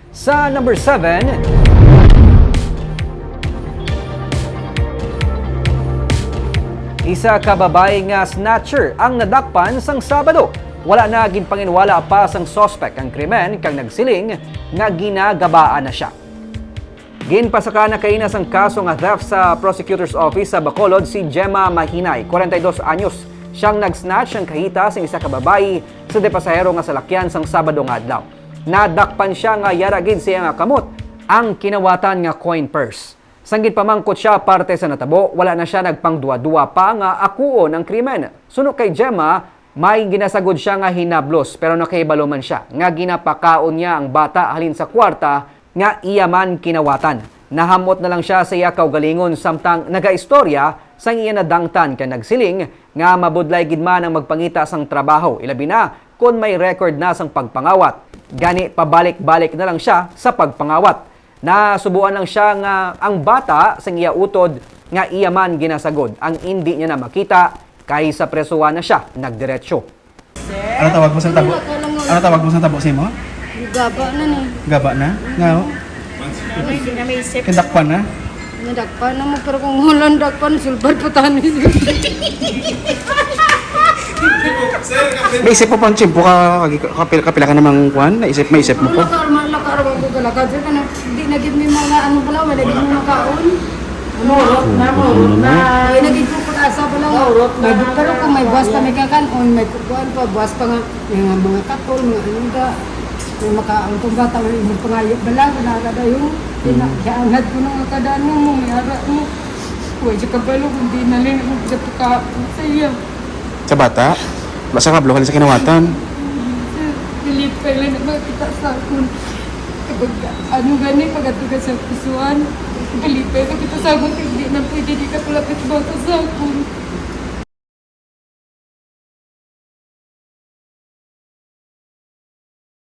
Sa number 7, isa ka babae nga snatcher ang nadakpan sang Sabado. Wala na gin panginwala pa sang suspect ang krimen kang nagsiling nga ginagabaan na siya. Ginpasaka na kainas ang kaso nga theft sa prosecutor's office sa Bacolod si Gemma Mahinay, 42 anyos. Siyang nag-snatch ang kahita sa isa ka babae sa depasahero nga salakyan sang Sabado nga adlaw. Nadakpan siya nga yaragid siya nga kamot ang kinawatan nga coin purse. Sanggit pamangkot siya parte sa natabo, wala na siya nagpangduwa-duwa pa nga akuon ang krimen. Suno kay Gemma, may ginasagod siya nga hinablos pero nakahibalo man siya nga ginapakaon niya ang bata halin sa kwarta nga iya man kinawatan. Nahamot na lang siya sa iya kaugalingon samtang nagaistorya sang iya nadangtan kay nagsiling nga mabudlay gid man ang magpangita sang trabaho, ilabi na kung may record na sang pagpangawat. Gani pabalik-balik na lang siya sa pagpangawat. Nasubuan lang siya nga ang bata sang iya utod nga iya man ginasagod. Ang hindi niya na makita kay sa presuhan na siya nagdiretso. Ano tawag mo sa tabo? Ano tawag mo sa tabo si mo? Gaba na ni. Gaba na? Nga o? Hindi na may isip. Kindakpan na? Nadakpan na mo, pero kung hulang dakpan, sulbad pa tayo. May isip mo pang chimpo kapila ka namang kuhan? May isip mo po? Lakar ko galakad. Sir, kana, di na give me mga ano pala, wala di mo makaon. Murot na. Ay, naging pupag-asa pala. Murot na. Pero kung may buwas pa may kakanon, may kukuhan pa, buwas pa nga, mga katol, mga anong ka. May makaon kong bata, may pangayot bala, wala ka daw yung pinakianad ko ng akadaan mo, may ara mo. Huwag siya kabalo, kung di nalin mo pagkatuka sa iya. Sa bata? Basta kablo ka sa kinawatan. Dilip ka lang na makita sa akin. Kapag ano gani, pagkatuka sa pusuan, dilip ka kita sa akin, hindi na pwede di ka palapit bata sa akin.